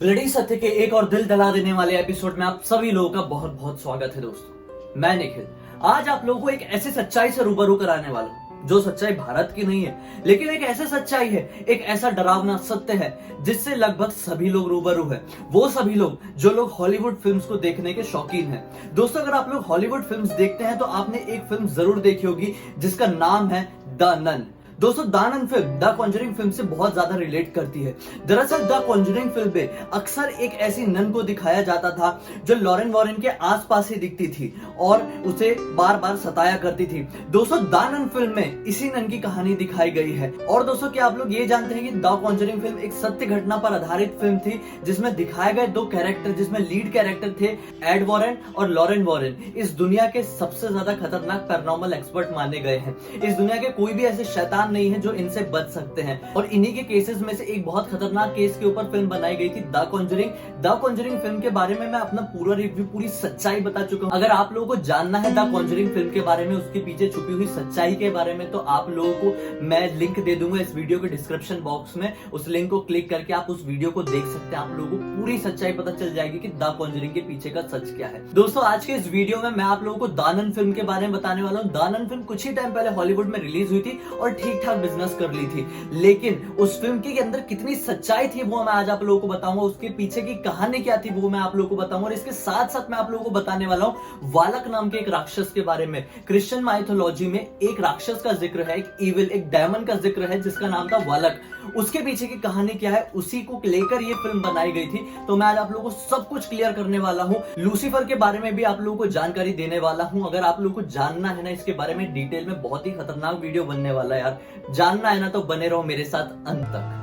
Bloody सत्य के एक और दिल दहला देने वाले एपिसोड में आप सभी लोगों का बहुत बहुत स्वागत है दोस्तों। मैं निखिल आज आप लोगों को एक ऐसी सच्चाई से रूबरू कराने वाला हूं जो सच्चाई भारत की नहीं है, लेकिन एक ऐसी सच्चाई है, एक ऐसा डरावना सत्य है जिससे लगभग सभी लोग रूबरू है। वो सभी लोग जो लोग हॉलीवुड फिल्म्स को देखने के शौकीन हैं। दोस्तों, अगर आप लोग हॉलीवुड फिल्म्स देखते हैं तो आपने एक फिल्म जरूर देखी होगी जिसका नाम है द नन। दोस्तों, The Nun film The Conjuring film से बहुत ज्यादा रिलेट करती है। दरअसल द कॉन्जरिंग फिल्म में अक्सर एक ऐसी नन को दिखाया जाता था जो लॉरेन वॉरेन के आसपास ही दिखती थी और उसे बार बार सताया करती थी। दोस्तों, द नन फिल्म में इसी नन की कहानी दिखाई गई है। और दोस्तों, क्या आप लोग ये जानते हैं कि द कॉन्जरिंग फिल्म एक सत्य घटना पर आधारित फिल्म थी जिसमें दिखाए गए दो कैरेक्टर, जिसमें लीड कैरेक्टर थे एड वॉरेन और लॉरेन वॉरेन, इस दुनिया के सबसे ज्यादा खतरनाक पैरानॉर्मल एक्सपर्ट माने गए हैं। इस दुनिया के कोई भी ऐसे शैतान नहीं है जो इनसे बच सकते हैं और इन्हीं के केसेस में से एक बहुत खतरनाक केस के ऊपर फिल्म बनाई गई थी the Conjuring. The Conjuring film के बारे में मैं अपना पूरा रिव्यू, पूरी सच्चाई बता चुका हूं। अगर आप लोगों को जानना है द कॉन्जरिंग फिल्म के बारे में, उसके पीछे छुपी हुई सच्चाई के बारे में, तो आप लोगों को मैं लिंक दे दूंगा इस वीडियो के डिस्क्रिप्शन बॉक्स में। उस लिंक को क्लिक करके आप उस वीडियो को देख सकते हैं। आप लोगों को पूरी सच्चाई पता चल जाएगी कि द कॉन्जरिंग के पीछे का सच क्या है। दोस्तों, आज के इस वीडियो में मैं आप लोगों को द नन फिल्म के बारे में बताने वाला हूं। द नन फिल्म कुछ ही टाइम पहले हॉलीवुड में रिलीज हुई थी और ठीक ठाक बिजनेस कर ली थी, लेकिन उस फिल्म के अंदर कितनी सच्चाई थी वो मैं आज आप लोगों को बताऊंगा। उसके पीछे की कहानी क्या थी वो मैं आप लोगों को बताऊंगा। और इसके साथ साथ मैं आप लोगों को बताने वाला हूं वालक नाम के एक राक्षस के बारे में। क्रिश्चियन माइथोलॉजी में एक राक्षस का जिक्र है, एक इविल, एक डायमन का जिक्र है जिसका नाम था वालक। उसके पीछे की कहानी क्या है, उसी को लेकर ये फिल्म बनाई गई थी। तो मैं आज आप लोगों को सब कुछ क्लियर करने वाला हूं। लूसीफर के बारे में भी आप लोगों को जानकारी देने वाला हूं। अगर आप लोगों को जानना है ना इसके बारे में डिटेल में, बहुत ही खतरनाक वीडियो बनने वाला है यार। जानना है ना तो बने रहो मेरे साथ अंत तक।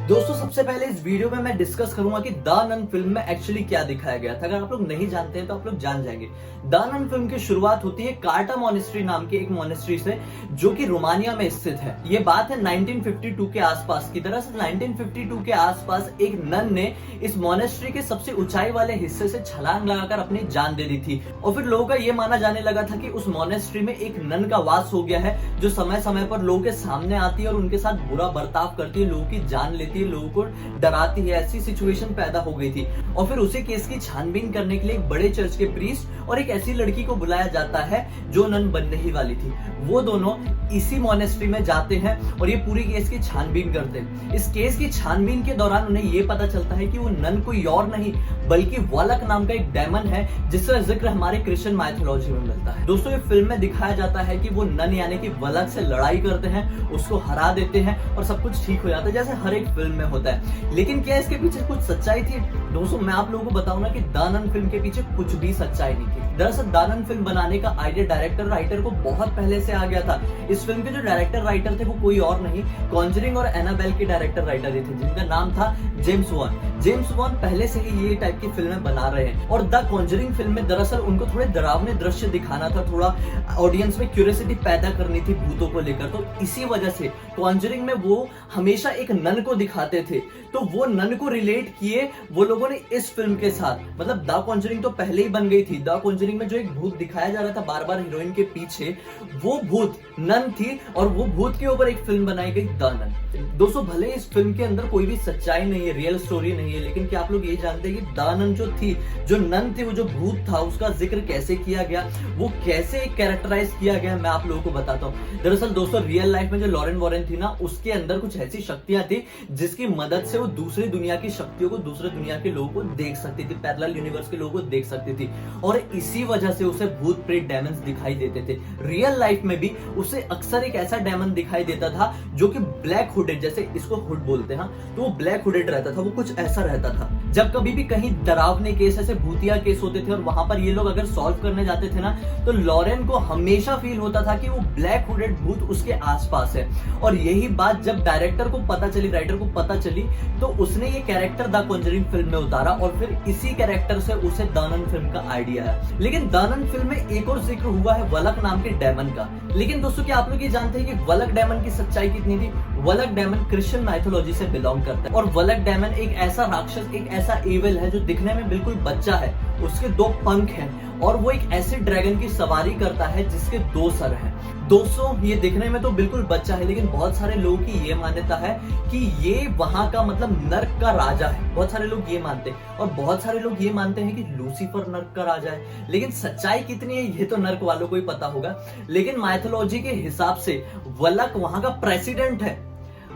दोस्तों, सबसे पहले इस वीडियो में मैं डिस्कस करूंगा कि द नन फिल्म में एक्चुअली क्या दिखाया गया था। अगर आप लोग नहीं जानते हैं तो आप लोग जान जाएंगे। द नन फिल्म की शुरुआत होती है कार्टा मॉनेस्ट्री नाम के एक मॉनेस्ट्री से जो कि रोमानिया में स्थित है। ये बात है 1952 के आसपास की। दरअसल 1952 के आसपास एक नन ने इस मॉनेस्ट्री के सबसे ऊंचाई वाले हिस्से से छलांग लगाकर अपनी जान दे दी थी। और फिर लोगों का ये माना जाने लगा था कि उस मॉनेस्ट्री में एक नन का वास हो गया है जो समय समय पर लोगों के सामने आती है और उनके साथ बुरा बर्ताव करती है, लोगों की जान लेती है, लोगों को डराती है। ऐसी सिचुएशन पैदा हो गई थी। और फिर उसी केस की छानबीन करने के लिए एक बड़े चर्च के प्रीस्ट और एक ऐसी लड़की को बुलाया जाता है जो नन बनने ही वाली थी। वो दोनों इसी मॉनेस्ट्री में जाते हैं और ये पूरी केस की छानबीन करते हैं। इस केस की छानबीन के दौरान उन्हें ये पता चलता है कि वो नन कोई और नहीं बल्कि वालक नाम का एक डेमन है जिसका जिक्र हमारे क्रिश्चियन माइथोलॉजी में मिलता है। दोस्तों, ये फिल्म में दिखाया जाता है कि वो नन यानी कि वालक से लड़ाई करते हैं, उसको हरा देते हैं और सब कुछ ठीक हो जाता है जैसे हर एक फिल्म में होता है। लेकिन क्या इसके पीछे कुछ सच्चाई थी? दोस्तों, मैं आप लोगों को बताऊंगा कि द नन फिल्म के पीछे कुछ भी सच्चाई नहीं थी। दरअसल द नन फिल्म बनाने का आइडिया डायरेक्टर राइटर को बहुत पहले से आ गया था। इस फिल्म के जो डायरेक्टर राइटर थे वो कोई और नहीं, कॉन्जरिंग और एनाबेल के डायरेक्टर राइटर थे जिनका नाम था जेम्स वॉन। जेम्स वॉन पहले से ही ये टाइप की फिल्में बना रहे हैं और द कॉन्जरिंग फिल्म में दरअसल उनको थोड़े डरावने दृश्य दिखाना था, थोड़ा ऑडियंस में क्यूरियोसिटी पैदा करनी थी भूतों को लेकर। तो इसी वजह से कॉन्जरिंग में वो हमेशा एक नन को दिखाते थे, तो वो नन को रिलेट किए वो लोगों ने इस फिल्म के साथ। मतलब द कॉन्जरिंग तो पहले ही बन गई थी। द कॉन्जरिंग में जो एक भूत दिखाया जा रहा था बार बार हीरोइन के पीछे, वो भूत नन थी और वो भूत के ऊपर एक फिल्म बनाई गई द नन। दोस्तों, भले इस फिल्म के अंदर कोई भी सच्चाई नहीं है, रियल स्टोरी नहीं है, लेकिन क्या आप लोग ये जानते हैं कि द नन जो थी, जो नन थी, वो जो भूत था, उसका जिक्र कैसे किया गया, वो कैसे कैरेक्टराइज किया गया, मैं आप लोगों को बताता हूँ। दरअसल दोस्तों, रियल लाइफ में जो लॉरेन वॉरेन थी ना, उसके अंदर कुछ ऐसी शक्तियां थी जिसकी मदद से वो दूसरी दुनिया की शक्तियों को, दूसरे दुनिया के लोगों को देख सकती थी, पैरेलल यूनिवर्स के लोगों को देख सकती थी और इसी वजह से उसे भूत प्रेत डेमन्स दिखाई देते थे। रियल लाइफ में भी उसे अक्सर एक ऐसा डेमन दिखाई देता था जो कि ब्लैक हुडेड, जैसे इसको हुड बोलते हैं, तो वो ब्लैक हुडेड रहता था, वो कुछ ऐसा रहता था। जब कभी भी कहीं डरावने केस, ऐसे भूतिया केस होते थे और वहां पर ये लोग अगर सॉल्व करने जाते थे ना, तो लॉरेन को हमेशा फील होता था कि वो ब्लैक हुडेड भूत उसके आसपास है। और यही बात जब डायरेक्टर को पता चली, राइटर को पता चली, तो उसने ये कैरेक्टर द कॉन्जरिंग फिल्म में उतारा और फिर इसी कैरेक्टर से उसे द नन फिल्म का आइडिया है। लेकिन द नन फिल्म में एक और जिक्र हुआ है वालक नाम के डेमन का। लेकिन दोस्तों, क्या आप लोग ये जानते हैं कि वालक डेमन की सच्चाई कितनी थी? वालक डेमन क्रिश्चियन माइथोलॉजी से बिलोंग करता है और वालक डेमन एक ऐसा राक्षस, एक ऐसा इविल है जो दिखने में बिल्कुल बच्चा है। उसके दो पंख हैं और वो एक ऐसे ड्रैगन की सवारी करता है जिसके 2 सर हैं। दोस्तों ये दिखने में तो बिल्कुल बच्चा है, लेकिन बहुत सारे लोगों की ये मान्यता है कि ये वहां का मतलब नर्क का राजा है। बहुत सारे लोग ये मानते हैं, और बहुत सारे लोग ये मानते हैं कि लूसीफर नर्क का राजा है। लेकिन सच्चाई कितनी है ये तो नर्क वालों को ही पता होगा। लेकिन माइथोलॉजी के हिसाब से वलक वहां का प्रेसिडेंट है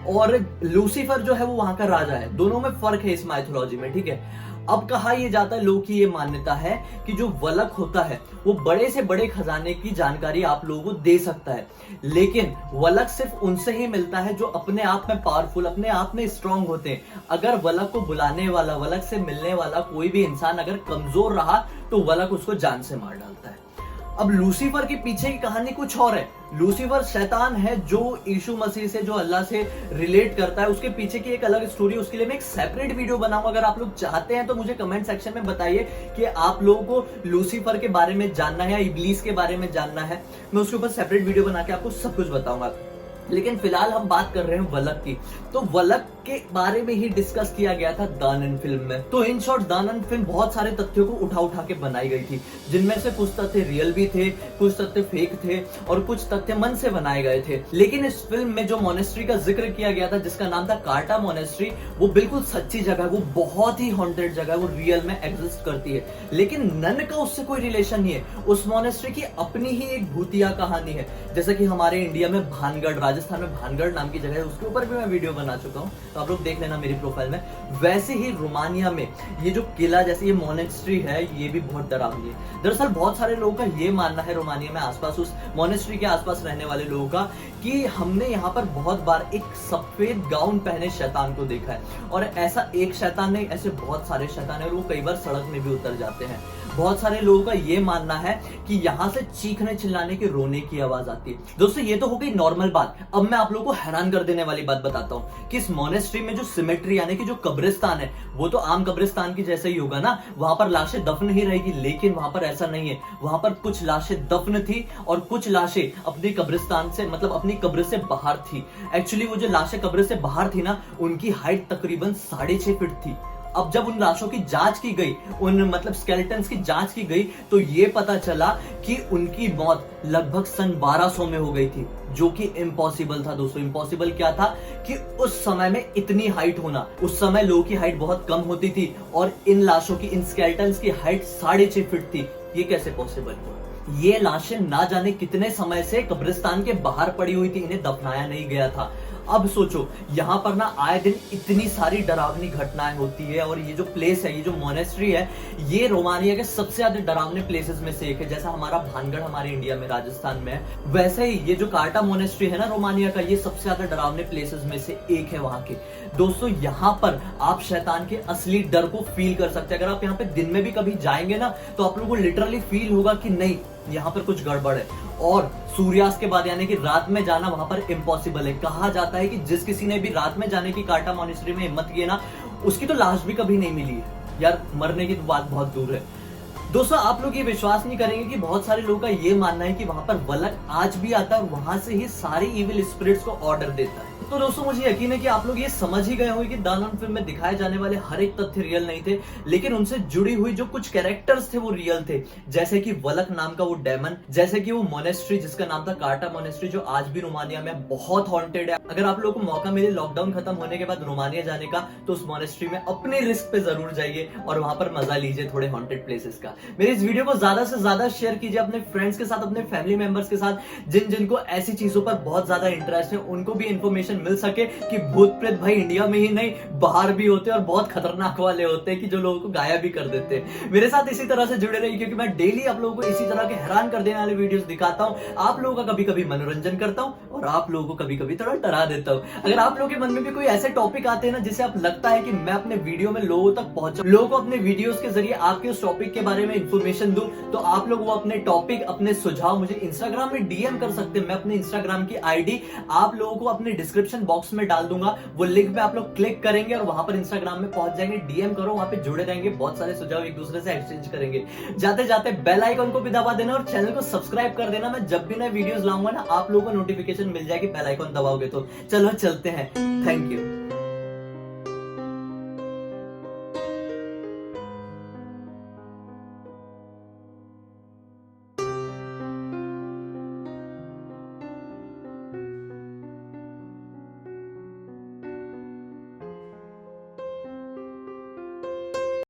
और लूसीफर जो है वो वहां का राजा है। दोनों में फर्क है इस माइथोलॉजी में, ठीक है। अब कहा यह जाता है, लोगों की ये मान्यता है कि जो वलक होता है वो बड़े से बड़े खजाने की जानकारी आप लोगों को दे सकता है, लेकिन वलक सिर्फ उनसे ही मिलता है जो अपने आप में पावरफुल, अपने आप में स्ट्रांग होते हैं। अगर वलक को बुलाने वाला, वलक से मिलने वाला कोई भी इंसान अगर कमजोर रहा तो वलक उसको जान से मार डालता है। अब लूसीफर के पीछे की कहानी कुछ और है। लूसीफर शैतान है जो यीशु मसीह से, जो अल्लाह से रिलेट करता है। उसके पीछे की एक अलग स्टोरी, उसके लिए मैं एक सेपरेट वीडियो बनाऊंगा। अगर आप लोग चाहते हैं तो मुझे कमेंट सेक्शन में बताइए कि आप लोगों को लूसीफर के बारे में जानना है या इब्लीस के बारे में जानना है। मैं उसके ऊपर सेपरेट वीडियो बना के आपको सब कुछ बताऊंगा। लेकिन फिलहाल हम बात कर रहे हैं वलक की। तो वलक के बारे में ही डिस्कस किया गया था दानन फिल्म में। तो इन शॉर्ट दानन फिल्म बहुत सारे तथ्यों को उठा उठा के बनाई गई थी, जिनमें से कुछ तथ्य रियल भी थे, कुछ तथ्य फेक थे और कुछ तथ्य मन से बनाए गए थे। लेकिन इस फिल्म में जो मोनेस्ट्री का जिक्र किया गया था, जिसका नाम था कार्टा मोनेस्ट्री, वो बिल्कुल सच्ची जगह है, वो बहुत ही हॉन्टेड जगह है, वो रियल में एग्जिस्ट करती है। लेकिन नन का उससे कोई रिलेशन नहीं है। उस मोनेस्ट्री की अपनी ही एक भूतिया कहानी है। जैसे कि हमारे इंडिया में भानगढ़, राजस्थान में भानगढ़ नाम की जगह है, उसके ऊपर भी मैं वीडियो बना चुका हूं, तो आप लोग देख लेना मेरी प्रोफाइल में। वैसे ही रोमानिया में ये जो किला जैसे ये मोनेस्ट्री है, ये भी बहुत डरावनी है। दरअसल बहुत सारे लोगों का ये मानना है, रोमानिया में आसपास, उस मोनेस्ट्री के आसपास रहने वाले लोगों का, कि हमने यहाँ पर बहुत बार एक सफेद गाउन पहने शैतान को देखा है। और ऐसा एक शैतान नहीं, ऐसे बहुत सारे शैतान है और वो कई बार सड़क में भी उतर जाते हैं। बहुत सारे लोगों का ये मानना है कि यहाँ से चीखने चिल्लाने की, रोने की आवाज आती है। दोस्तों ये तो हो गई नॉर्मल बात। अब मैं आप लोगों को हैरान कर देने वाली बात बताता हूँ कि इस मोनेस्ट्री में जो सिमेट्री यानी कि जो कब्रिस्तान है, वो तो आम कब्रिस्तान की जैसे ही होगा ना, वहां पर लाशें दफन ही रहेगी। लेकिन वहां पर ऐसा नहीं है। वहां पर कुछ लाशें दफन थी और कुछ लाशें अपनी कब्रिस्तान से, मतलब अपनी कब्र से बाहर थी। एक्चुअली वो जो लाशें कब्र से बाहर थी ना, उनकी हाइट तकरीबन 6.5 फीट थी। अब जब उन लाशों की जांच की गई, उन मतलब स्केलेटन्स की जांच की गई, तो ये पता चला कि उनकी मौत लगभग सन 1200 में हो गई थी, जो कि इम्पॉसिबल था। दोस्तों इम्पॉसिबल क्या था कि उस समय में इतनी हाइट होना, उस समय लोगों की हाइट बहुत कम होती थी और इन लाशों की, इन स्केलेटन्स की हाइट 6.5 फीट थी। ये कैसे पॉसिबल हुआ? ये लाशें ना जाने कितने समय से कब्रिस्तान के बाहर पड़ी हुई थी, इन्हें दफनाया नहीं गया था। अब सोचो, यहाँ पर ना आए दिन इतनी सारी डरावनी घटनाएं होती है और ये जो प्लेस है, ये जो मोनेस्ट्री है, ये रोमानिया के सबसे ज्यादा डरावने प्लेसेस में से एक है। जैसा हमारा भानगढ़ हमारे इंडिया में, राजस्थान में है, वैसे ही ये जो कार्टा मोनेस्ट्री है ना रोमानिया का, ये सबसे ज्यादा डरावने प्लेसेस में से एक है वहां के। दोस्तों यहाँ पर आप शैतान के असली डर को फील कर सकते हैं। अगर आप यहाँ पे दिन में भी कभी जाएंगे ना, तो आप लोगों को लिटरली फील होगा कि नहीं, यहाँ पर कुछ गड़बड़ है। और सूर्यास्त के बाद यानी कि रात में जाना वहां पर इम्पॉसिबल है। कहा जाता है कि जिस किसी ने भी रात में जाने की कार्टा मोनेस्ट्री में हिम्मत की है ना, उसकी तो लाश भी कभी नहीं मिली है। यार मरने की तो बात बहुत दूर है। दोस्तों आप लोग ये विश्वास नहीं करेंगे कि बहुत सारे लोगों का ये मानना है कि वहां पर वलक आज भी आता है और वहां से ही सारी इविल स्पिरिट्स को ऑर्डर देता है। तो दोस्तों मुझे यकीन है कि आप लोग ये समझ ही गए होंगे कि दानन फिल्म में दिखाए जाने वाले हर एक तथ्य रियल नहीं थे, लेकिन उनसे जुड़ी हुई जो कुछ कैरेक्टर्स थे वो रियल थे। जैसे कि वलक नाम का वो डेमन, जैसे कि वो मोनेस्ट्री जिसका नाम था कार्टा मोनेस्ट्री, जो आज भी रोमानिया में बहुत हॉन्टेड है। अगर आप लोगों को मौका मिले लॉकडाउन खत्म होने के बाद रोमानिया जाने का, तो उस मोनेस्ट्री में अपने रिस्क पे जरूर जाइए और वहां पर मजा लीजिए थोड़े हॉन्टेड प्लेसेस का। मेरे इस वीडियो को ज्यादा से ज्यादा शेयर कीजिए अपने फ्रेंड्स के साथ, अपने फैमिली मेंबर्स के साथ, जिनको ऐसी चीजों पर बहुत ज्यादा इंटरेस्ट है, उनको भी इंफॉर्मेशन मिल सके कि भूत प्रेत भाई इंडिया में ही नहीं बाहर भी होते हैं और बहुत खतरनाक वाले होते हैं कि जो लोगों को गायब भी कर देते हैं। मेरे साथ इसी तरह से जुड़े रहिए, क्योंकि मैं डेली आप लोगों को इसी तरह के हैरान कर देने वाले वीडियोस दिखाता हूं। आप लोगों का कभी कभी मनोरंजन करता हूं और आप लोगों को कभी कभी थोड़ा डरा देता हूं। अगर आप लोगों के मन में भी कोई ऐसे टॉपिक आते हैं ना, जिसे आप लगता है कि मैं अपने वीडियो में लोगों तक पहुंचाऊं, लोगों को अपने वीडियोस के जरिए आपके उस टॉपिक के बारे में इंफॉर्मेशन दूं, तो आप लोग वो अपने टॉपिक, अपने सुझाव मुझे इंस्टाग्राम में डीएम कर सकते हैं। मैं अपने इंस्टाग्राम की आईडी आप लोगों को अपने डिस्क्रिप्शन बॉक्स में डाल दूंगा। वो लिंक पे आप लोग क्लिक करेंगे और वहां पर इंस्टाग्राम में पहुंच जाएंगे। डीएम करो, वहां पे जुड़े रहेंगे, बहुत सारे सुझाव एक दूसरे से एक्सचेंज करेंगे। जाते जाते बेल आइकन को भी दबा देना और चैनल को सब्सक्राइब कर देना। मैं जब भी नए वीडियोस लाऊंगा ना, आप लोगों को नोटिफिकेशन मिल जाएगी बेल आइकन दबाओगे तो। चलो चलते हैं, थैंक यू।